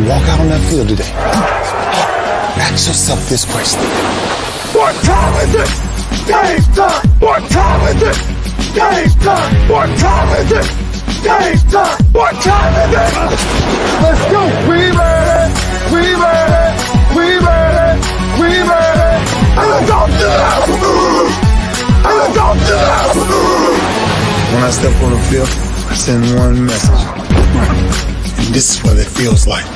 walk out on that field today, ask yourself this question. What time is it? Game time! What time is it? Game time! What time is it? Game time! What time is it? Let's go! We ready! We ready! We ready! We ready! And let's go to that! And let's go to that! When I step on the field, I send one message. And this is what it feels like.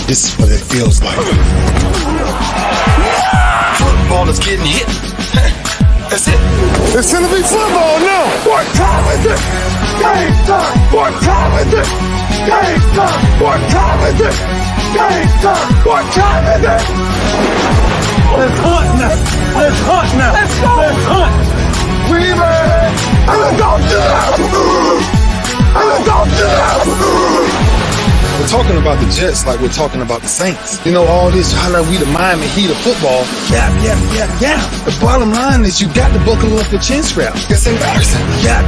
This is what it feels like. Football is getting hit. That's it. It's gonna be football now! What time is it? Game time! What time is it? Game time! What time is it? Game time! What time is it? Let's hunt now! Let's hunt now! Let's go! Let's hunt! We ready! And let's go to that! And let's go to that! We're talking about the Jets like we're talking about the Saints. You know, all this, how like we the Miami Heat of football. Yeah. The bottom line is you got to buckle up your chin strap. It's embarrassing. Yeah.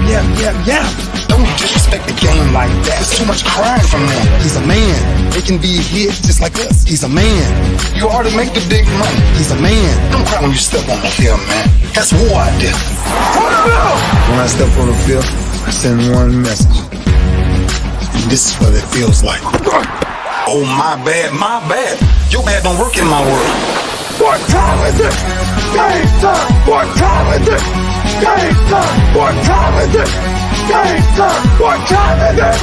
Don't disrespect the game like that. There's too much crying from them. He's a man. They can be hit just like us. He's a man. You already make the big money. He's a man. Don't cry when you step on the field, man. That's war out there. When I step on the field, I send one message. And this is what it feels like. Oh, my bad. Your bad don't work in my world. What time is it? Game time! What time is it? Game time! What time is it? Game time! What time is it?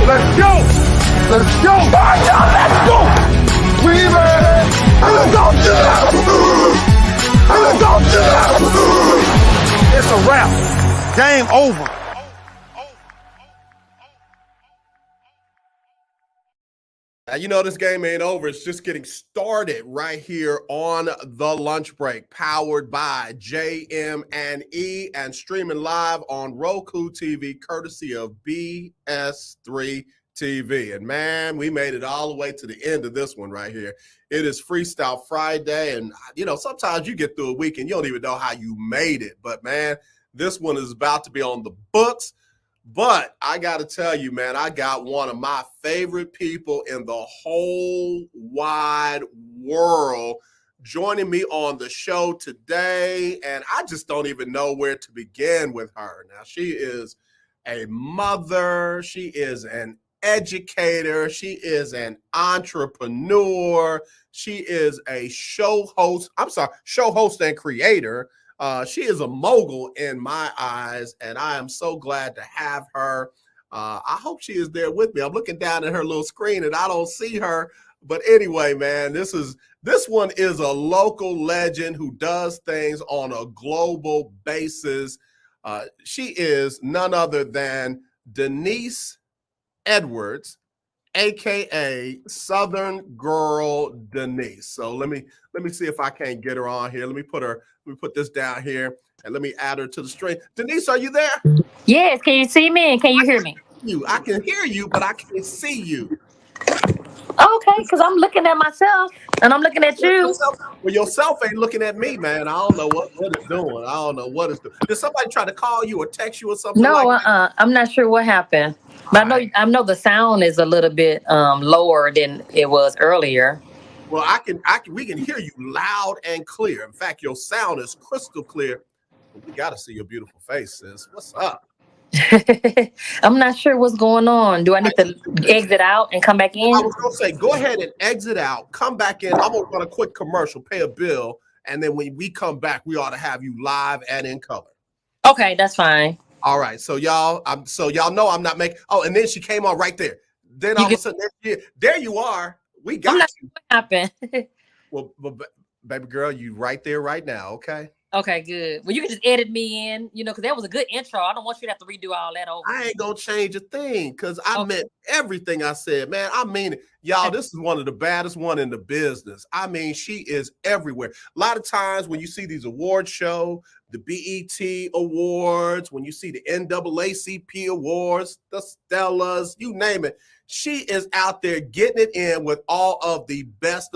Let's go! Let's go! Let's go! We ready! And let's go to that! And let's go to that! It's a wrap. Game over. Now, you know this game ain't over. It's just getting started right here on the lunch break, powered by JM&E and streaming live on Roku TV, courtesy of BS3 TV. And man, we made it all the way to the end of this one right here. It is Freestyle Friday. And, you know, sometimes you get through a week and you don't even know how you made it. But, man, this one is about to be on the books. But I got to tell you, man, I got one of my favorite people in the whole wide world joining me on the show today. And I just don't even know where to begin with her. Now, she is a mother. She is an educator. She is an entrepreneur. She is a show host and creator. She is a mogul in my eyes, and I am so glad to have her. I hope she is there with me. I'm looking down at her little screen, and I don't see her. But anyway, man, this one is a local legend who does things on a global basis. She is none other than Deniece Edwards, aka Southern Girl Deniece. So let me see if I can't get her on here. Let me put this down here and let me add her to the stream. Deniece, are you there? Yes. Can you see me and can you hear me? I can hear you, but I can't see you. Okay, because I'm looking at myself and I'm looking at you. Well, yourself ain't looking at me, man. I don't know what it's doing. I don't know what it's doing. Did somebody try to call you or text you or something? No, like that? I'm not sure what happened. But I know the sound is a little bit lower than it was earlier. Well, we can hear you loud and clear. In fact, your sound is crystal clear. We got to see your beautiful face, sis. What's up? I'm not sure what's going on. Do I need to exit out and come back in? I was going to say, go ahead and exit out. Come back in. I'm going to run a quick commercial, pay a bill. And then when we come back, we ought to have you live and in color. Okay, that's fine. All right. So y'all know I'm not making. Oh, and then she came on right there. Then all of a sudden, there you are. We got you. What happened? well, baby girl, you right there right now. Okay. Okay, good. Well, you can just edit me in, because that was a good intro. I don't want you to have to redo all that over. I ain't gonna change a thing because I meant everything I said, man. I mean it. Y'all, this is one of the baddest one in the business. I mean, she is everywhere. A lot of times when you see these award show, the BET Awards, when you see the NAACP Awards, the Stellas, you name it, she is out there getting it in with all of the best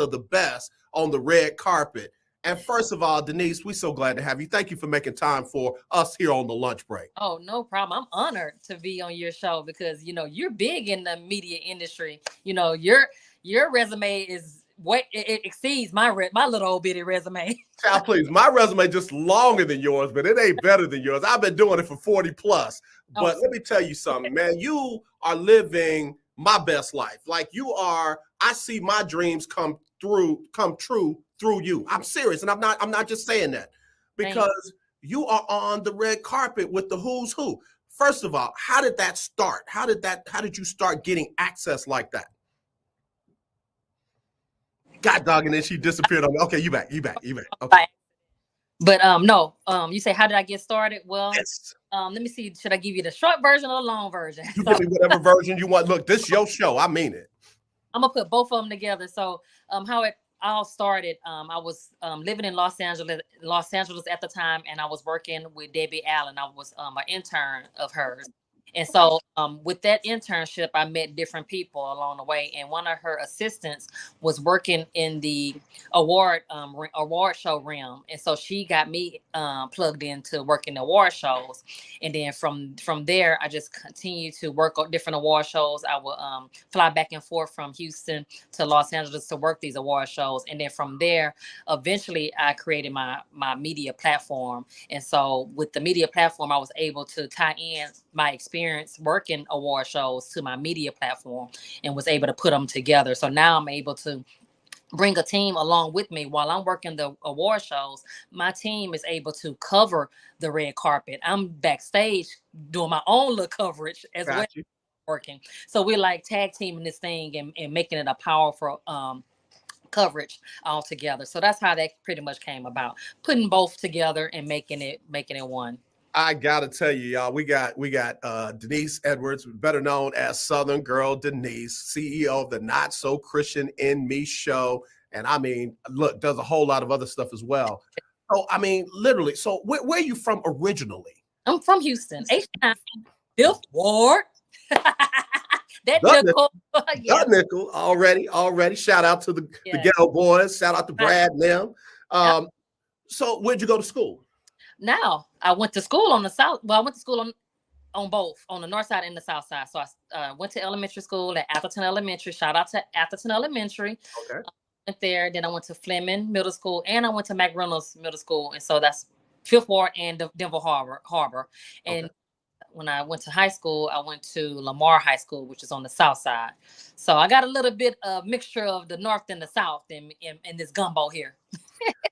on the red carpet. And first of all, Deniece, we're so glad to have you. Thank you for making time for us here on the lunch break. Oh, no problem. I'm honored to be on your show because you're big in the media industry. Your resume is it exceeds my little old bitty resume. Child, please, my resume just longer than yours, but it ain't better than yours. I've been doing it for 40 plus. But let me tell you something, man. You are living my best life. Like you are. I see my dreams come true through you. I'm serious, and I'm not just saying that because you are on the red carpet with the who's who. First of all, how did that start? How did you start getting access like that? God dog, and then she disappeared on me. Okay, you back. Okay. But no, you say how did I get started? Well, yes. Let me see. Should I give you the short version or the long version? You give me whatever version you want. Look, this is your show. I mean it. I'm gonna put both of them together. So, how it all started. I was living in Los Angeles at the time, and I was working with Debbie Allen. I was an intern of hers. And so with that internship, I met different people along the way. And one of her assistants was working in the award show realm. And so she got me plugged into working the award shows. And then from there, I just continued to work on different award shows. I would fly back and forth from Houston to Los Angeles to work these award shows. And then from there, eventually I created my media platform. And so with the media platform, I was able to tie in my experience working award shows to my media platform and was able to put them together. So now I'm able to bring a team along with me while I'm working the award shows. My team is able to cover the red carpet. I'm backstage doing my own little coverage as well. Working. So we're like tag teaming this thing and making it a powerful coverage all together. So that's how that pretty much came about. Putting both together and making it one. I gotta tell you, y'all, we got Deniece Edwards, better known as Southern Girl Deniece, CEO of the Not So Christian in Me show. And I mean, look, does a whole lot of other stuff as well. So I mean, literally, so where are you from originally? I'm from Houston, H9, Fifth Ward. That nickel. Yeah. Nickel already. Shout out to the Ghetto Boys. Shout out to Brad and them. So where'd you go to school? Now I went to school on the south. Well, I went to school on both, on the north side and the south side. So I went to elementary school at Atherton Elementary. Shout out to Atherton Elementary. Okay. Went there. Then I went to Fleming Middle School, and I went to Mac Reynolds Middle School. And so that's Fifth Ward and Denver Harbor. And when I went to high school, I went to Lamar High School, which is on the south side. So I got a little bit of mixture of the north and the south in this gumbo here.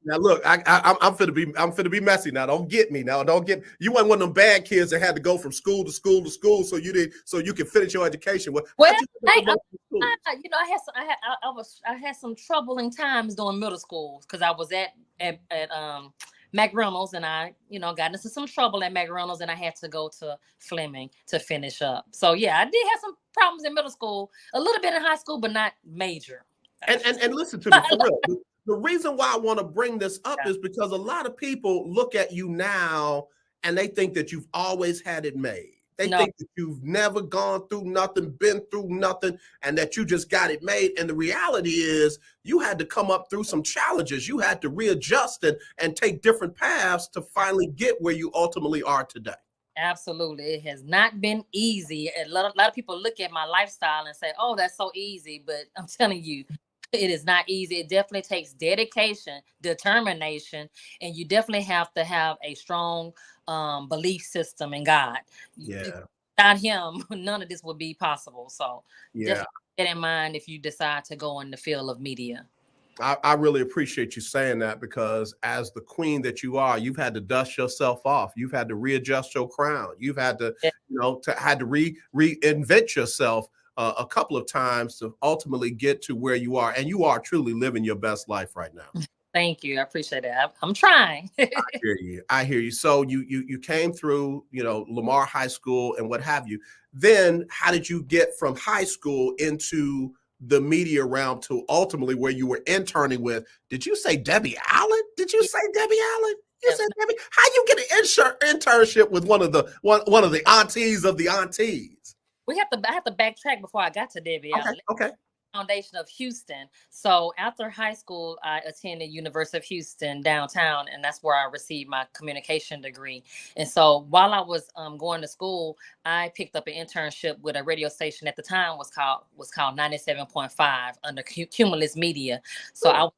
Now look, I'm finna be messy now. Don't get me now. You weren't one of them bad kids that had to go from school to school to school so you can finish your education. I had some troubling times during middle school because I was at Mac Reynolds, and I got into some trouble at Mac Reynolds, and I had to go to Fleming to finish up. So yeah, I did have some problems in middle school, a little bit in high school, but not major. And listen to me for real. The reason why I want to bring this up is because a lot of people look at you now and they think that you've always had it made. They think that you've never gone through nothing, been through nothing, and that you just got it made. And the reality is you had to come up through some challenges. You had to readjust and take different paths to finally get where you ultimately are today. Absolutely. It has not been easy. A lot of people look at my lifestyle and say, oh, that's so easy. But I'm telling you, it is not easy. It definitely takes dedication, determination, and you definitely have to have a strong belief system in God. Yeah. Without him, none of this would be possible. So just keep that in mind if you decide to go in the field of media. I really appreciate you saying that, because as the queen that you are, you've had to dust yourself off. You've had to readjust your crown. You've had to, reinvent yourself a couple of times to ultimately get to where you are. And you are truly living your best life right now. Thank you. I appreciate that. I'm trying. I hear you. So you came through, Lamar High School and what have you. Then how did you get from high school into the media realm to ultimately where you were interning with? Did you say Debbie Allen? You said Debbie? How you get an internship with one of the aunties of the aunties? I have to backtrack before I got to Debbie Allen. Okay. foundation of Houston. So after high school, I attended University of Houston downtown, and that's where I received my communication degree. And so while I was going to school, I picked up an internship with a radio station at the time was called 97.5 under Cumulus Media. So I worked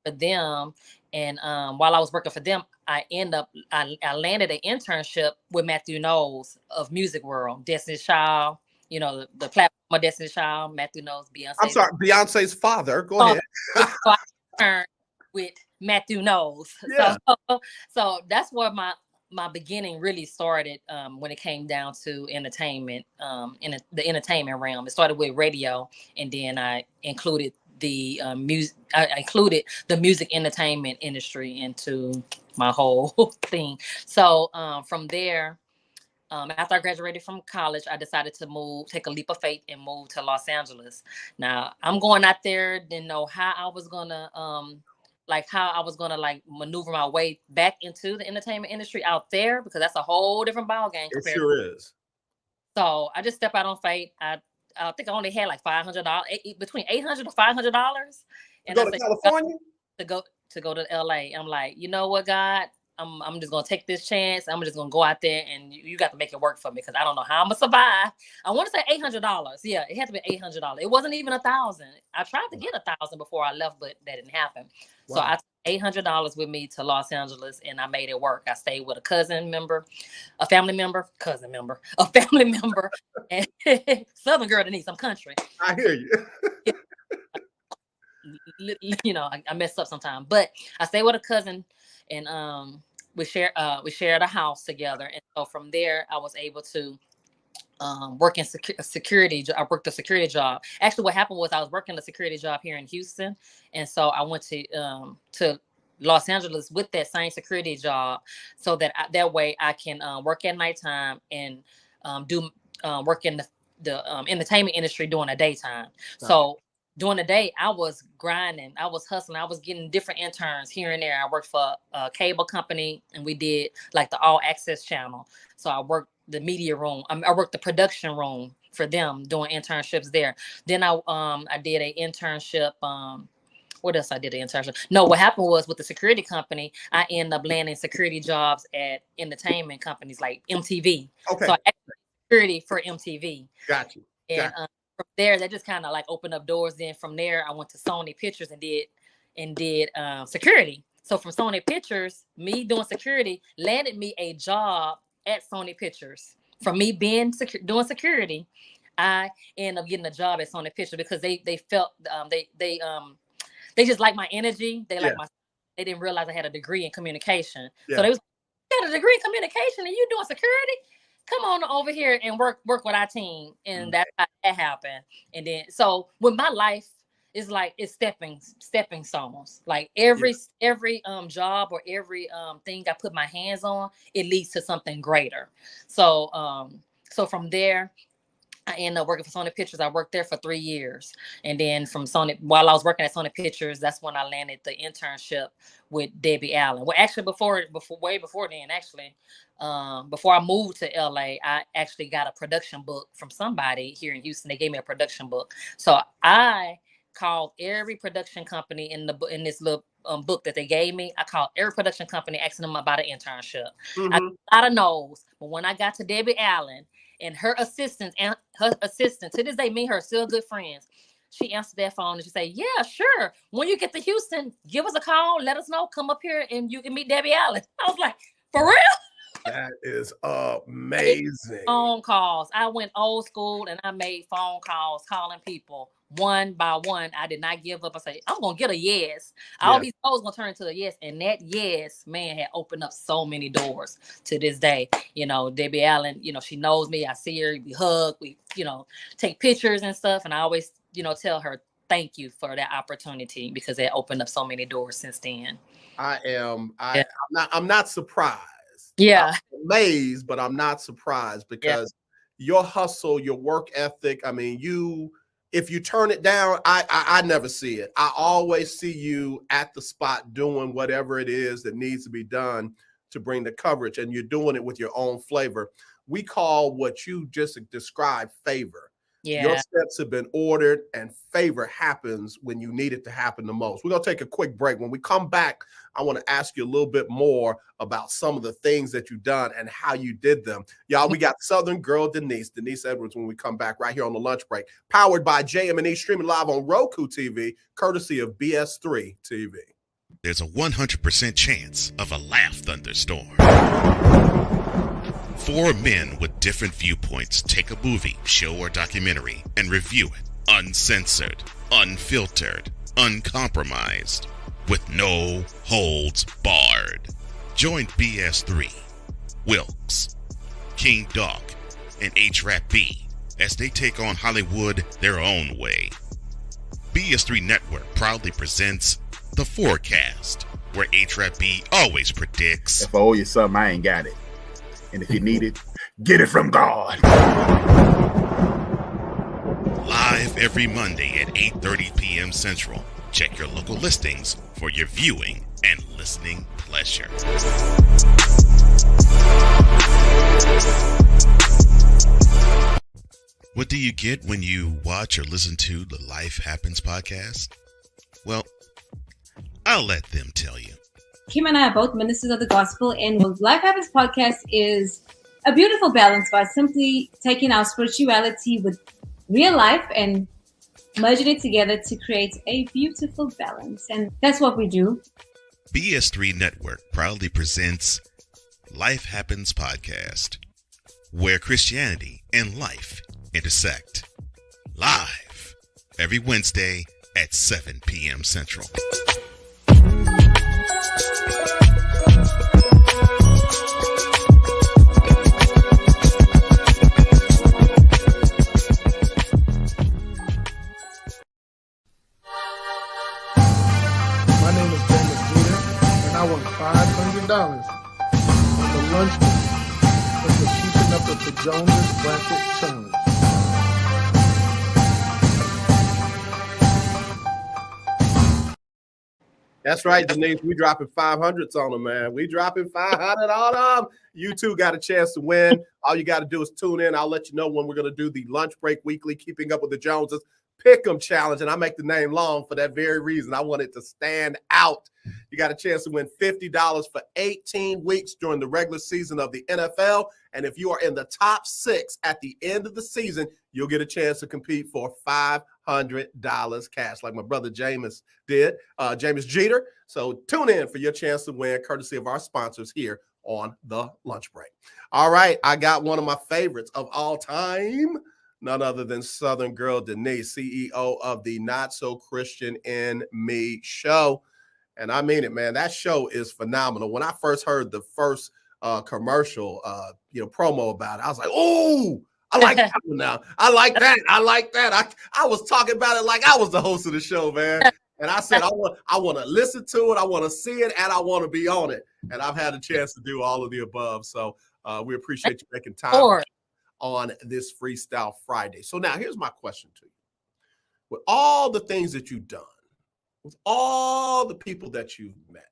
for them, and while I was working for them, I landed an internship with Matthew Knowles of Music World, Destiny's Child. You know, the platform of Destiny's Child, Matthew Knowles, Beyonce. I'm sorry, Beyonce's father. Go ahead. So I turned with Matthew Knowles. Yeah. So that's where my beginning really started when it came down to entertainment, in the entertainment realm. It started with radio, and then I included the music. I included the music entertainment industry into my whole thing. So from there, after I graduated from college, I decided to take a leap of faith and move to Los Angeles. Now I'm going out there, didn't know how I was gonna maneuver my way back into the entertainment industry out there, because that's a whole different ballgame. It sure is. So I just stepped out on faith. I think I only had like $500, between $800 to $500. And Go to California? To go to LA. I'm like, you know what, God? I'm just gonna take this chance. I'm just gonna go out there, and you got to make it work for me, because I don't know how I'm gonna survive. I want to say $800. Yeah, it had to be $800. It wasn't even $1,000. I tried to get $1,000 before I left, but that didn't happen. Wow. So I took $800 with me to Los Angeles, and I made it work. I stayed with a family member, and Southern girl Deniece, I'm country. I hear you. You know, I mess up sometimes, but I stayed with a cousin, and we shared a house together. And so from there, I was able to work in security. I worked a security job. Actually, what happened was I was working a security job here in Houston, and so I went to Los Angeles with that same security job, so that that way I can work at nighttime and work in the entertainment industry during the daytime. Right. So during the day, I was grinding, I was hustling, I was getting different interns here and there. I worked for a cable company, and we did like the All Access channel. So I worked the media room. I worked the production room for them, doing internships there. Then I did an internship. What else I did an internship? No, what happened was with the security company, I ended up landing security jobs at entertainment companies like MTV. Okay. So I actually security for MTV. Got you. And from there, that just kind of like opened up doors. Then from there, I went to Sony Pictures and did security. So from Sony Pictures, me doing security landed me a job at Sony Pictures. From me being doing security, I ended up getting a job at Sony Pictures, because they felt they just like my energy. They like they didn't realize I had a degree in communication. Yeah. So they was like, you got a degree in communication and you doing security? Come on over here and work with our team. And that's how that happened. And then, so with my life, it's like, it's stepping stones. Like every job or every thing I put my hands on, it leads to something greater. So, so from there, I ended up working for Sony Pictures. I worked there for 3 years. And then from Sony, while I was working at Sony Pictures, that's when I landed the internship with Debbie Allen. Well, actually way before then, actually, before I moved to LA, I actually got a production book from somebody here in Houston. They gave me a production book. So I called every production company in this little book that they gave me. I called every production company asking them about an internship. I got a lot of no's, but when I got to Debbie Allen, and her assistant, to this day, me and her are still good friends. She answered that phone and she said, yeah, sure. When you get to Houston, give us a call. Let us know. Come up here and you can meet Debbie Allen. I was like, for real? That is amazing. Phone calls. I went old school and I made phone calls, calling people one by one. I did not give up. I said, I'm going to get a yes. All these no's going to turn into a yes. And that yes, man, had opened up so many doors to this day. You know, Debbie Allen, you know, she knows me. I see her, we hug, we, you know, take pictures and stuff. And I always, you know, tell her, thank you for that opportunity, because it opened up so many doors since then. I'm not surprised. Yeah. I'm amazed, but I'm not surprised, because your hustle, your work ethic, I mean, if you turn it down, I never see it. I always see you at the spot doing whatever it is that needs to be done to bring the coverage, and you're doing it with your own flavor. We call what you just described favor. Your Yeah. steps have been ordered, and favor happens when you need it to happen the most. We're going to take a quick break. When we come back, I want to ask you a little bit more about some of the things that you've done and how you did them. Y'all, we got Southern Girl Deniece Edwards when we come back right here on the lunch break, powered by JM&E, streaming live on Roku TV, courtesy of BS3 TV. There's a 100% chance of a laugh thunderstorm. Four men with different viewpoints take a movie, show, or documentary and review it uncensored, unfiltered, uncompromised, with no holds barred. Join BS3, Wilkes, King Doc, and H-Rap B as they take on Hollywood their own way. BS3 Network proudly presents The Forecast, where H-Rap B always predicts, if I owe you something, I ain't got it. And if you need it, get it from God. live every Monday at 8:30 p.m. Central. Check your local listings for your viewing and listening pleasure. What do you get when you watch or listen to the Life Happens podcast? Well, I'll let them tell you. Kim and I are both ministers of the gospel, and what Life Happens podcast is a beautiful balance by simply taking our spirituality with real life and merging it together to create a beautiful balance. And that's what we do. BS3 Network proudly presents Life Happens podcast, where Christianity and life intersect. Live every Wednesday at 7 p.m. Central. My name is JM&E, and I won $500 on the lunch break for keeping up with the Jonas Bracket Challenge. That's right, Deniece. We dropping 500s on them, man. We dropping 500 on them. You two got a chance to win. All you got to do is tune in. I'll let you know when we're going to do the Lunch Break Weekly, Keeping Up with the Joneses Pick'em Challenge. And I make the name long for that very reason. I want it to stand out. You got a chance to win $50 for 18 weeks during the regular season of the NFL. And if you are in the top 6 at the end of the season, you'll get a chance to compete for $500 cash, like my brother James did, James Jeter. So tune in for your chance to win, courtesy of our sponsors here on the Lunch Break. All right, I got one of my favorites of all time, none other than Southern Girl Deniece, CEO of the Not So Christian in Me show. And I mean it, man. That show is phenomenal. When I first heard the first commercial, promo about it, I was like, oh, I like that one now. I like that. I like that. I was talking about it like I was the host of the show, man. And I said, I want to listen to it. I want to see it, and I want to be on it. And I've had a chance to do all of the above. So we appreciate you making time on this Freestyle Friday. So now here's my question to you. With all the things that you've done, with all the people that you've met,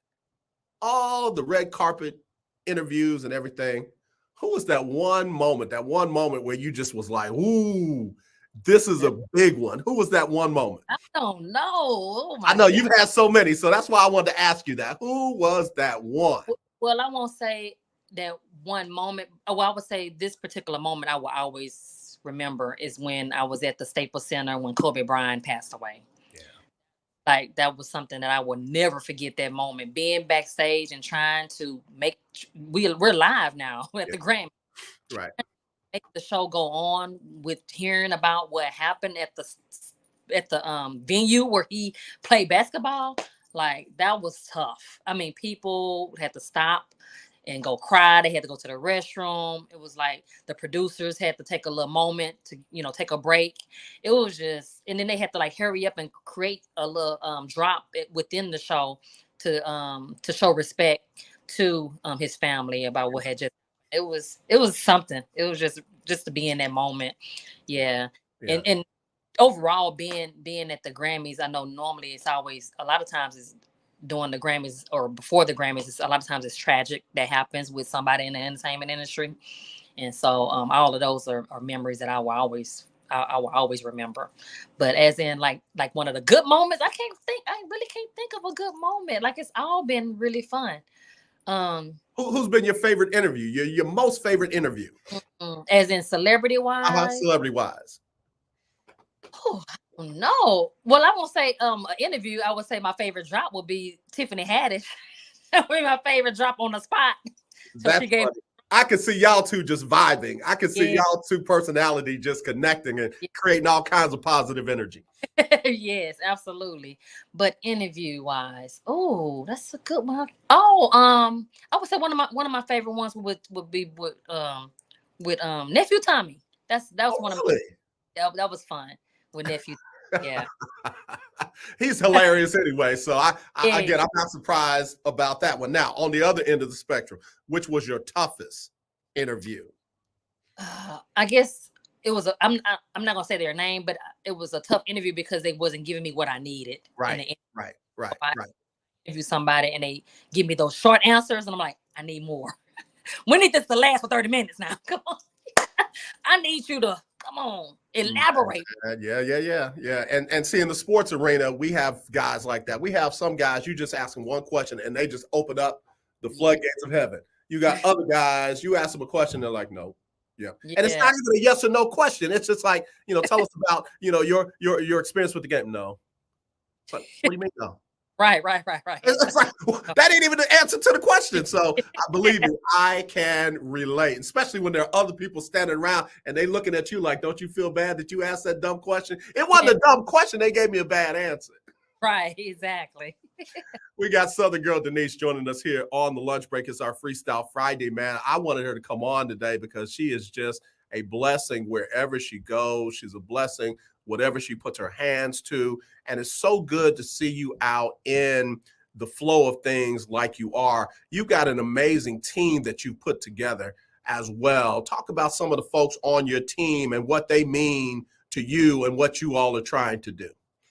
all the red carpet interviews and everything, who was that one moment where you just was like, ooh, this is a big one? Who was that one moment? I don't know. Oh I know you've had so many, so that's why I wanted to ask you that. Who was that one? Well, I won't say that one moment. Oh, well, I would say this particular moment I will always remember is when I was at the Staples Center when Kobe Bryant passed away. Like, that was something that I will never forget, that moment. Being backstage and trying to we're live now at the Grammy. Right. Make the show go on with hearing about what happened at the venue where he played basketball. Like, that was tough. I mean, people had to stop and go cry. They had to go to the restroom. It was like the producers had to take a little moment to, take a break. It was just, and then they had to like hurry up and create a little drop within the show to show respect to his family about what had just. It was something. It was just to be in that moment. Yeah. And overall being at the Grammys, I know normally it's always, a lot of times it's during the Grammys or before the Grammys, a lot of times it's tragic that happens with somebody in the entertainment industry. And so all of those are memories that I will always I will always remember. But as in like one of the good moments, I really can't think of a good moment. Like, it's all been really fun. Who's been your favorite interview? Your most favorite interview? As in celebrity wise? Celebrity wise. Oh, no. Well, I won't say an interview. I would say my favorite drop would be Tiffany Haddish. That would be my favorite drop on the spot. That's funny. I could see y'all two just vibing. I could see y'all two personality just connecting and creating all kinds of positive energy. Yes, absolutely. But interview wise, oh, that's a good one. Oh, I would say one of my favorite ones would be with Nephew Tommy. That was one of that was fun with Nephew. Yeah. He's hilarious anyway. So again, I'm not surprised about that one. Now, on the other end of the spectrum, which was your toughest interview? I guess it was I'm not gonna say their name, but it was a tough interview because they wasn't giving me what I needed. Right. Interview somebody and they give me those short answers, and I'm like, I need more. We need this to last for 30 minutes now. Come on. I need you to come on, elaborate. Yeah. And see, in the sports arena, we have guys like that. We have some guys, you just ask them one question and they just open up the floodgates of heaven. You got other guys, you ask them a question, they're like, no. Yeah. And it's not even a yes or no question. It's just like, tell us about, your experience with the game. No. But what do you mean no? Right. It's like, that ain't even the answer to the question. So I believe you, I can relate, especially when there are other people standing around and they looking at you like, don't you feel bad that you asked that dumb question? It wasn't a dumb question. They gave me a bad answer. Right, exactly. We got Southern Girl Deniece joining us here on the lunch break. It's our Freestyle Friday, man. I wanted her to come on today because she is just a blessing wherever she goes. She's a blessing whatever she puts her hands to. And it's so good to see you out in the flow of things like you are. You've got an amazing team that you put together as well. Talk about some of the folks on your team and what they mean to you and what you all are trying to do.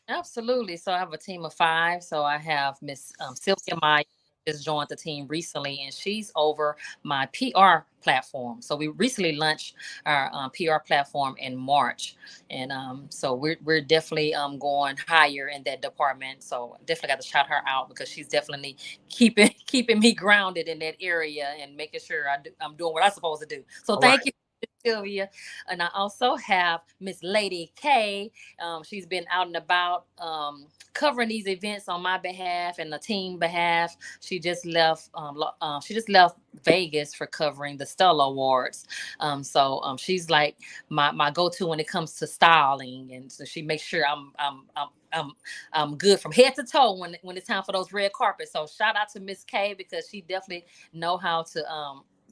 Absolutely. So I have a team of 5. So I have Miss Sylvia Meyer just joined the team recently, and she's over my PR platform. So we recently launched our PR platform in March, and so we're definitely going higher in that department. So definitely got to shout her out because she's definitely keeping me grounded in that area and making sure I'm doing what I'm supposed to do. So thank you, Sylvia. And I also have Miss Lady K. She's been out and about covering these events on my behalf and the team behalf. She just left Vegas for covering the Stella Awards. So she's like my go-to when it comes to styling, and so she makes sure I'm good from head to toe when it's time for those red carpets. So shout out to Miss K because she definitely know how to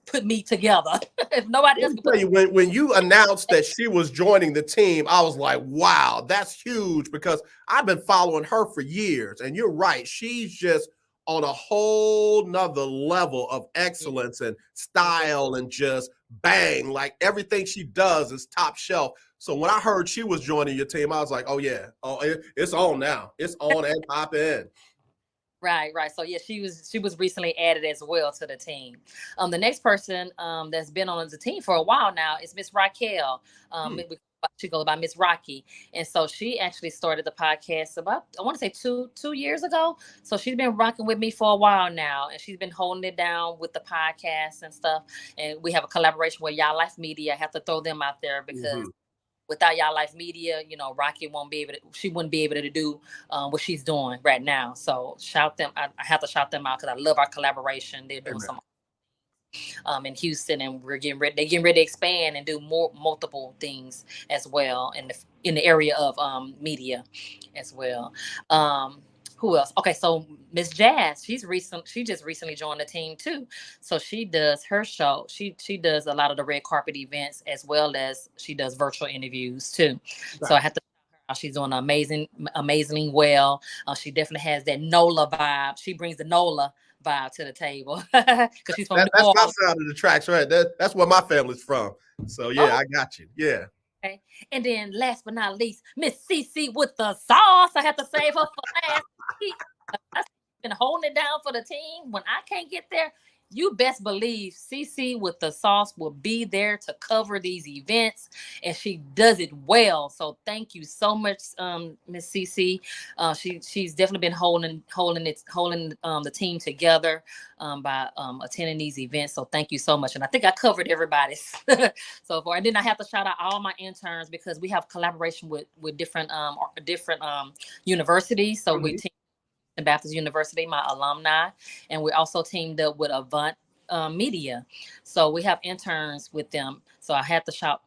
put me together. If nobody else can tell you, when you announced that she was joining the team, I was like, wow, that's huge, because I've been following her for years. And you're right, she's just on a whole nother level of excellence and style, and just bang, like everything she does is top shelf. So when I heard she was joining your team, I was like, oh yeah, it's on now. It's on and pop in. Right. So yeah, she was recently added as well to the team. The next person that's been on the team for a while now is Miss Raquel. She goes by Miss Rocky, and so she actually started the podcast about, I want to say two years ago. So she's been rocking with me for a while now, and she's been holding it down with the podcast and stuff. And we have a collaboration with Y'all Life Media. I have to throw them out there because without Y'all Life Media, Rocky wouldn't be able to do what she's doing right now. So shout them. I have to shout them out because I love our collaboration. They're doing some in Houston, and they're getting ready to expand and do multiple things as well in the area of media as well. Who else? Okay, so Miss Jazz, she just recently joined the team too. So she does her show. She does a lot of the red carpet events, as well as she does virtual interviews too. Right. So I have to tell her she's doing amazingly well. She definitely has that NOLA vibe. She brings the NOLA vibe to the table because she's from New Orleans. That's my sound of the tracks, right? That's where my family's from. So yeah, I got you. Yeah. Okay. And then last but not least, Miss CC with the sauce. I have to save her for last week. I've been holding it down for the team. When I can't get there, you best believe CC with the sauce will be there to cover these events, and she does it well. So thank you so much, Miss CC. She's definitely been holding the team together by attending these events. So thank you so much. And I think I covered everybody's so far. And then I have to shout out all my interns because we have collaboration with different universities. So we team Baptist University, my alumni, and we also teamed up with Avant Media. So we have interns with them. So I had to shout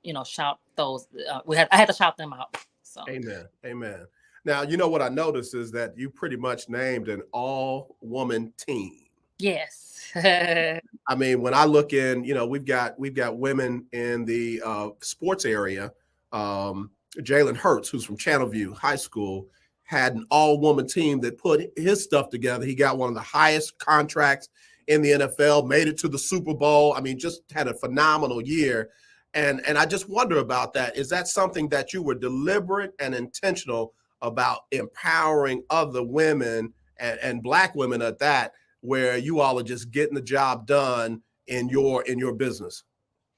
those. I had to shout them out. So Amen. Now, you know what I noticed is that you pretty much named an all-woman team. Yes. I mean, when I look in, we've got women in the sports area. Jalen Hurts, who's from Channelview High School, had an all-woman team that put his stuff together. He got one of the highest contracts in the NFL, made it to the Super Bowl. I mean, just had a phenomenal year. And I just wonder about that. Is that something that you were deliberate and intentional about empowering other women and Black women at that, where you all are just getting the job done in your business?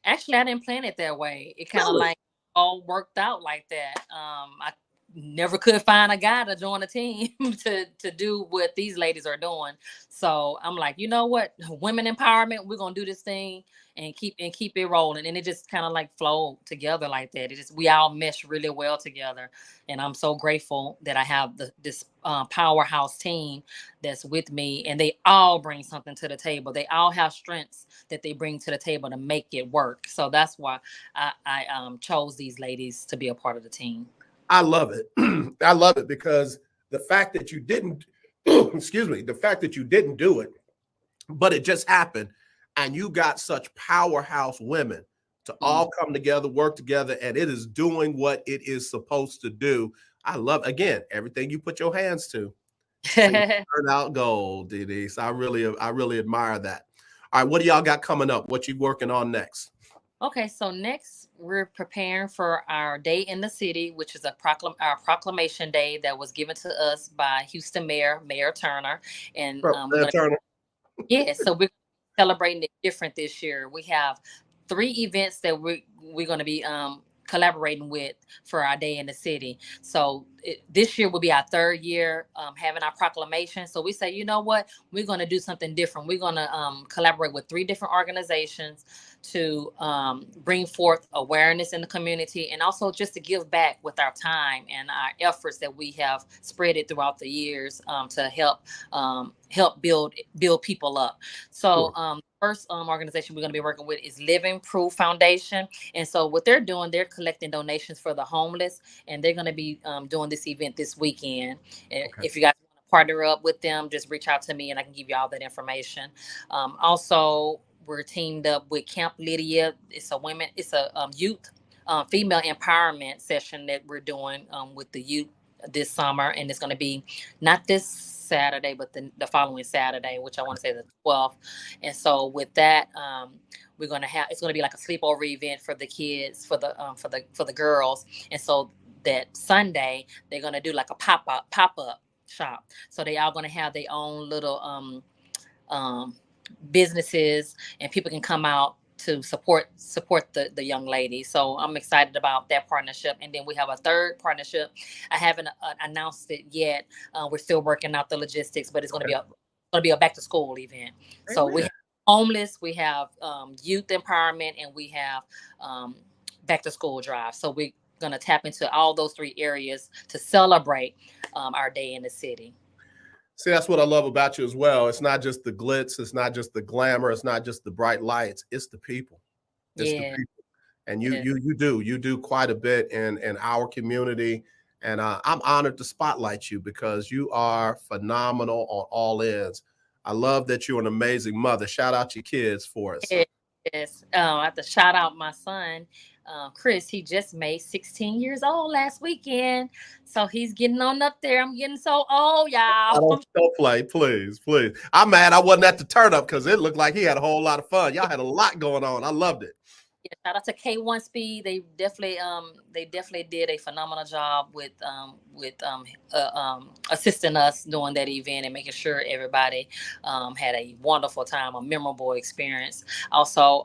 Actually, I didn't plan it that way. It kind of like all worked out like that. I never could find a guy to join a team to do what these ladies are doing. So I'm like, you know what? Women empowerment, we're gonna do this thing and keep it rolling. And it just kind of like flowed together like that. We all mesh really well together. And I'm so grateful that I have this powerhouse team that's with me, and they all bring something to the table. They all have strengths that they bring to the table to make it work. So that's why I chose these ladies to be a part of the team. I love it. I love it because the fact that you didn't, the fact that you didn't do it, but it just happened, and you got such powerhouse women to all come together, work together, and it is doing what it is supposed to do. I love, again, everything you put your hands to. Turn out gold, Deniece. I really admire that. All right, what do y'all got coming up? What you working on next? Okay, so next we're preparing for our day in the city, which is our proclamation day that was given to us by Houston Mayor Turner. And Turner. Yeah, so we're celebrating it different this year. We have 3 events that we're going to be collaborating with for our day in the city. So this year will be our 3rd year having our proclamation. So we say, you know what, we're going to do something different. We're going to collaborate with 3 different organizations to bring forth awareness in the community, and also just to give back with our time and our efforts that we have spread it throughout the years to help build people up. So first organization we're going to be working with is Living Proof Foundation. And so what they're doing, they're collecting donations for the homeless, and they're going to be doing this event this weekend. Okay. If you guys want to partner up with them, just reach out to me and I can give you all that information. Also, we're teamed up with Camp Lydia. It's a youth female empowerment session that we're doing with the youth this summer. And it's going to be not this Saturday, but the following Saturday, which I want to say the 12th. And so with that, it's going to be like a sleepover event for the kids, for the girls. And so that Sunday, they're going to do like a pop-up shop. So they all going to have their own little businesses, and people can come out to support the young ladies. So I'm excited about that partnership. And then we have a 3rd partnership. I haven't announced it yet. We're still working out the logistics, but it's going to be a back to school event. Amen. So we have homeless, we have youth empowerment, and we have back to school drive. So we're going to tap into all those 3 areas to celebrate our day in the city. See, that's what I love about you as well. It's not just the glitz. It's not just the glamour. It's not just the bright lights. It's the people. It's the people. And you do quite a bit in our community. And I'm honored to spotlight you because you are phenomenal on all ends. I love that you're an amazing mother. Shout out your kids for us. Yes. I have to shout out my son. Chris, he just made 16 years old last weekend. So he's getting on up there. I'm getting so old, y'all. Don't play, please. I'm mad I wasn't at the turn up because it looked like he had a whole lot of fun. Y'all had a lot going on. I loved it. Yeah, shout out to K1 Speed. They definitely did a phenomenal job with assisting us during that event and making sure everybody had a wonderful time, a memorable experience. Also,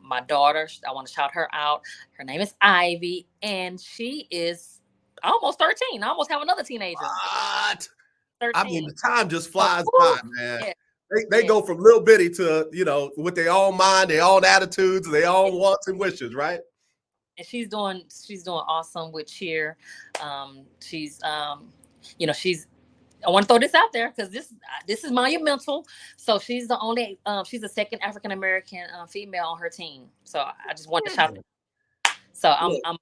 my daughter, I want to shout her out. Her name is Ivy, and she is almost 13. I almost have another teenager. What? 13. I mean, the time just flies by, man. Yeah. They go from little bitty to, with their own mind, their own attitudes, their own wants and wishes, right? And she's doing awesome with cheer. She's I want to throw this out there because this is monumental. So she's the only she's the second African American female on her team. So I just want to shout out. So I'm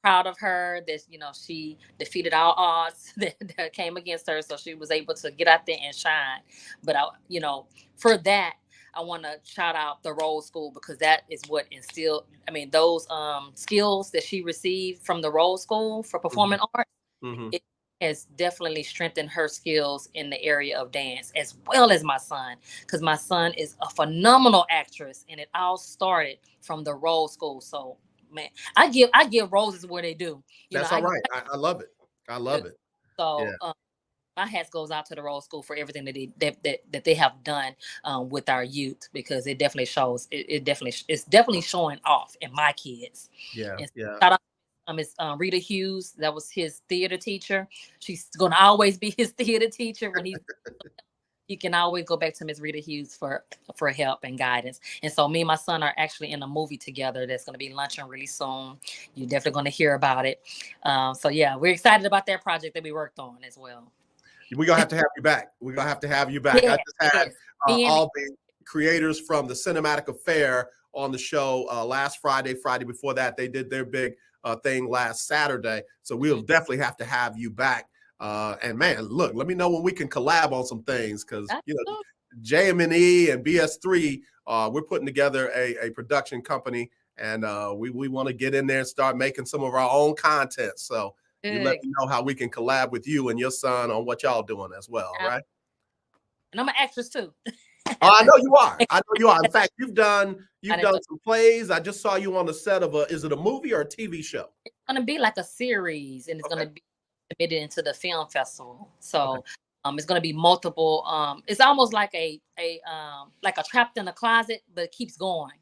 proud of her that she defeated all odds that came against her, so she was able to get out there and shine. But for that, I want to shout out the Rose School, because that is what instilled, those skills that she received from the Rose School for performing arts. It has definitely strengthened her skills in the area of dance, as well as my son, because my son is a phenomenal actress, and it all started from the Rose School. So man, I give roses where they do. That's all right. I love it. I love it. So my hats goes out to the Rose School for everything that they have done with our youth, because it definitely shows. It's definitely showing off in my kids. Yeah. And yeah. Shout out to Miss Rita Hughes. That was his theater teacher. She's gonna always be his theater teacher when he's. You can always go back to Miss Rita Hughes for help and guidance. And so me and my son are actually in a movie together that's going to be launching really soon. You're definitely going to hear about it. So yeah, we're excited about that project that we worked on as well. We're going to have you back. We're going to have you back. Yes, I just had all the creators from the Cinematic Affair on the show last Friday before that. They did their big thing last Saturday. So we'll definitely have to have you back. And man, look, let me know when we can collab on some things, because JM&E and BS3, we're putting together a production company, and we want to get in there and start making some of our own content. So you let me know how we can collab with you and your son on what y'all doing as well, right? And I'm an actress too. Oh, I know you are. I know you are. In fact, you've done some plays. I just saw you on the set of is it a movie or a TV show? It's gonna be like a series, and it's gonna be submitted into the film festival. So it's going to be multiple. It's almost like a trapped in a closet, but it keeps going.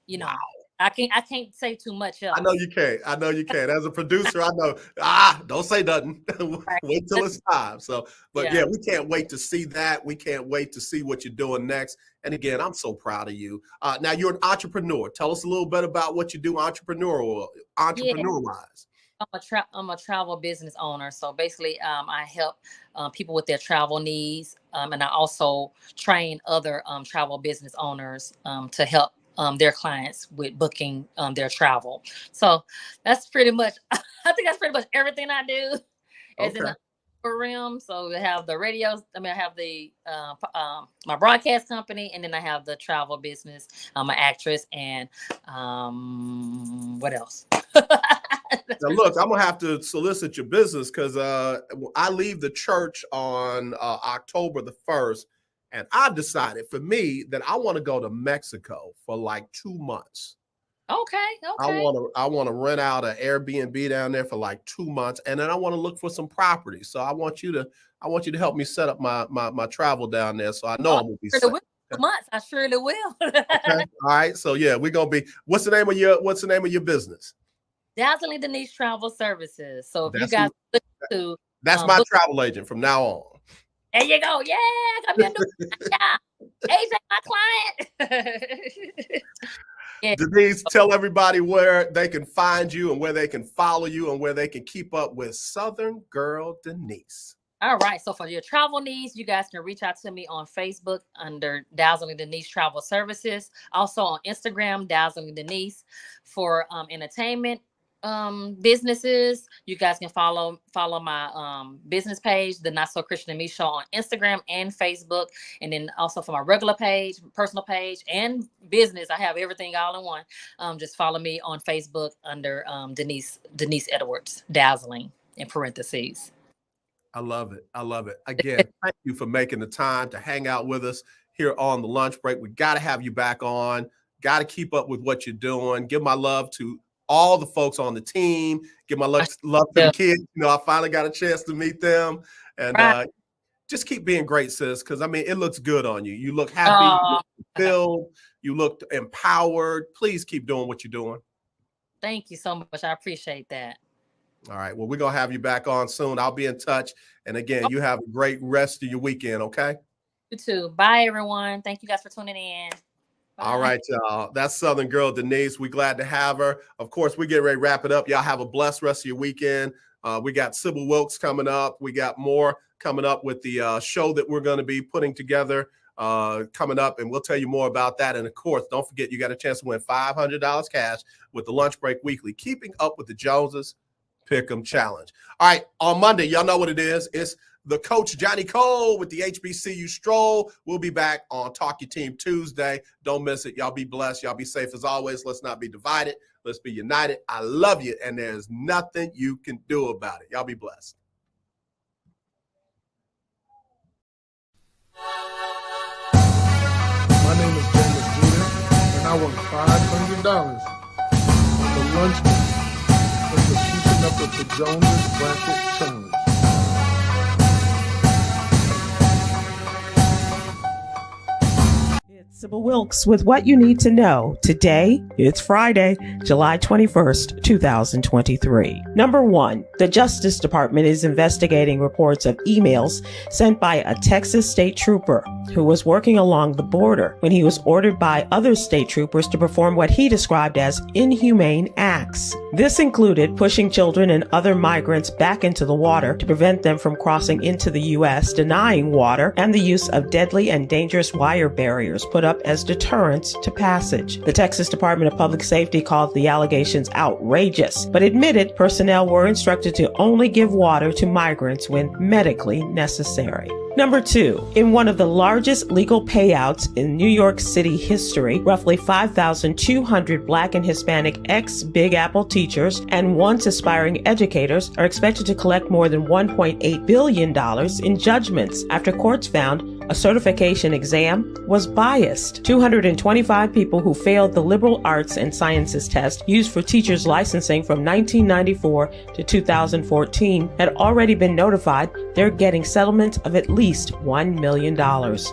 Wow. I can't say too much else. I know you can't. As a producer, I know. Don't say nothing. Wait till it's time. So, but yeah, we can't wait to see that. We can't wait to see what you're doing next. And again, I'm so proud of you. Now you're an entrepreneur. Tell us a little bit about what you do entrepreneur-wise. I'm a travel business owner. So basically, I help people with their travel needs. And I also train other travel business owners to help their clients with booking their travel. So that's pretty much, I think that's pretty much everything I do as in the realm. So we have the radios. I have the my broadcast company, and then I have the travel business. I'm an actress, and what else? Now, look, I'm going to have to solicit your business, because I leave the church on October the 1st, and I've decided for me that I want to go to Mexico for like 2 months. Okay. I want to rent out an Airbnb down there for like 2 months, and then I want to look for some property. So I want you to help me set up my travel down there, so I know I'm going to be safe. Months, I surely will. Okay. All right. So yeah, we're going to be. What's the name of your business? Dazzling Deniece Travel Services. So if you guys look to that's my travel agent from now on. There you go. Yeah, come in. AJ, my client. Deniece, tell everybody where they can find you and where they can follow you and where they can keep up with Southern Girl Deniece. All right. So for your travel needs, you guys can reach out to me on Facebook under Dazzling Deniece Travel Services. Also on Instagram, Dazzling Deniece. For entertainment businesses, you guys can follow my business page, the Not So Christian and Me Show, on Instagram and Facebook. And then also for my regular page, personal page, and business, I have everything all in one. Just follow me on Facebook under Deniece Edwards, Dazzling in parentheses. I love it. Again, thank you for making the time to hang out with us here on the lunch break. We got to have you back on. Got to keep up with what you're doing. Give my love to all the folks on the team. Give my love to the kids. You know, I finally got a chance to meet them. And just keep being great, sis, because, I mean, it looks good on you. You look happy, you look fulfilled, you look empowered. Please keep doing what you're doing. Thank you so much. I appreciate that. All right. Well, we're going to have you back on soon. I'll be in touch. And again, you have a great rest of your weekend, okay? You too. Bye, everyone. Thank you guys for tuning in. Bye. All right, y'all. That's Southern girl, Deniece. We're glad to have her. Of course, we get ready to wrap it up. Y'all have a blessed rest of your weekend. We got Sybil Wilkes coming up. We got more coming up with the show that we're going to be putting together coming up, and we'll tell you more about that. And of course, don't forget, you got a chance to win $500 cash with the Lunch Break Weekly, Keeping Up with the Joneses Pick'em Challenge. All right, on Monday, y'all know what it is. It's the coach, Johnny Cole, with the HBCU Stroll. We'll be back on Talk Your Team Tuesday. Don't miss it. Y'all be blessed. Y'all be safe as always. Let's not be divided. Let's be united. I love you, and there's nothing you can do about it. Y'all be blessed. My name is JM&E, and I won $500 on the lunch break from the Keeping Up with the Joneses Bracket Challenge. Sybil Wilkes with what you need to know. Today, it's Friday, July 21st, 2023. Number 1, the Justice Department is investigating reports of emails sent by a Texas state trooper who was working along the border when he was ordered by other state troopers to perform what he described as inhumane acts. This included pushing children and other migrants back into the water to prevent them from crossing into the U.S., denying water, and the use of deadly and dangerous wire barriers put up as deterrents to passage. The Texas Department of Public Safety called the allegations outrageous, but admitted personnel were instructed to only give water to migrants when medically necessary. Number 2, in one of the largest legal payouts in New York City history, roughly 5,200 Black and Hispanic ex-Big Apple teachers and once aspiring educators are expected to collect more than $1.8 billion in judgments after courts found a certification exam was biased. 225 people who failed the liberal arts and sciences test used for teachers licensing from 1994 to 2014 had already been notified they're getting settlements of at least $1 million.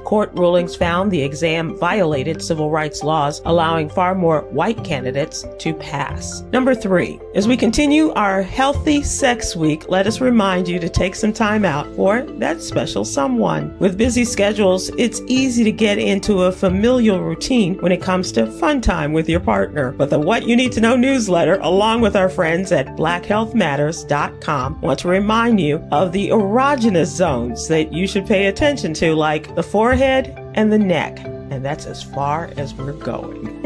Court rulings found the exam violated civil rights laws, allowing far more white candidates to pass. Number 3, as we continue our Healthy Sex Week, let us remind you to take some time out for that special someone. With busy schedules, it's easy to get into a familial routine when it comes to fun time with your partner. But the What You Need to Know newsletter, along with our friends at blackhealthmatters.com, want to remind you of the erogenous zones that you should pay attention to, like the forehead and the neck. And that's as far as we're going.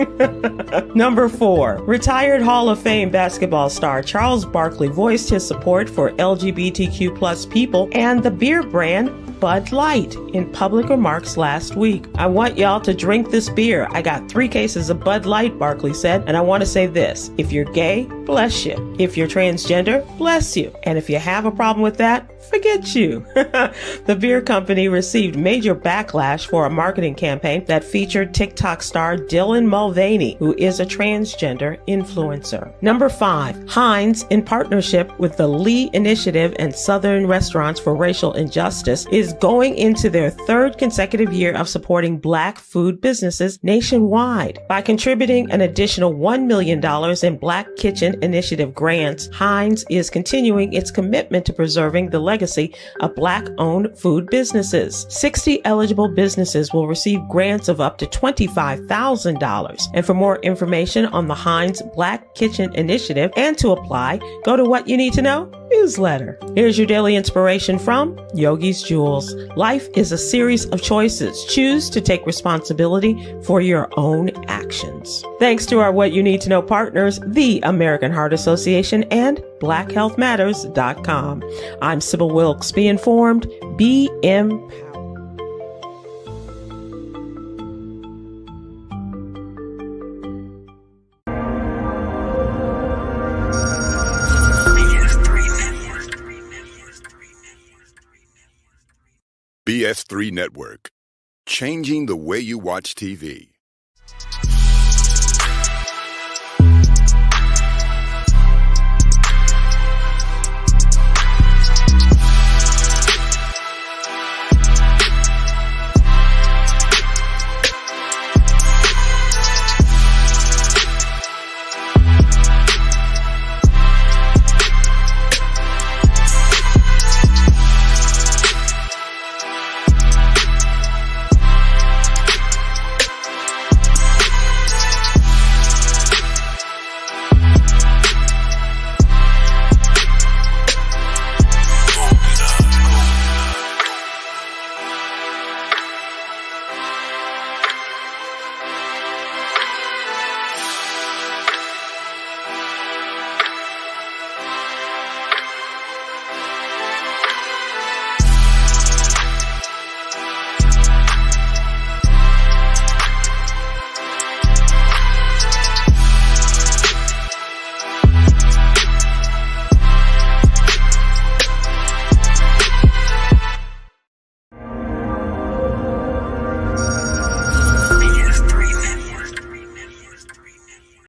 Number 4, retired Hall of Fame basketball star Charles Barkley voiced his support for LGBTQ plus people and the beer brand Bud Light in public remarks last week. I want y'all to drink this beer. I got 3 cases of Bud Light, Barkley said, and I want to say this. If you're gay, bless you. If you're transgender, bless you. And if you have a problem with that, forget you. The beer company received major backlash for a marketing campaign that featured TikTok star Dylan Mulvaney, who is a transgender influencer. Number 5, Heinz, in partnership with the Lee Initiative and Southern Restaurants for Racial Injustice, is going into their 3rd consecutive year of supporting Black food businesses nationwide. By contributing an additional $1 million in Black Kitchen Initiative grants, Heinz is continuing its commitment to preserving the legacy of Black-owned food businesses. 60 eligible businesses will receive grants of up to $25,000. And for more information on the Heinz Black Kitchen Initiative and to apply, go to What You Need to Know newsletter. Here's your daily inspiration from Yogi's Jewels. Life is a series of choices. Choose to take responsibility for your own actions. Thanks to our What You Need to Know partners, the American Heart Association and BlackHealthMatters.com. I'm Sybil Wilkes. Be informed, be empowered. BS3 Network, changing the way you watch TV.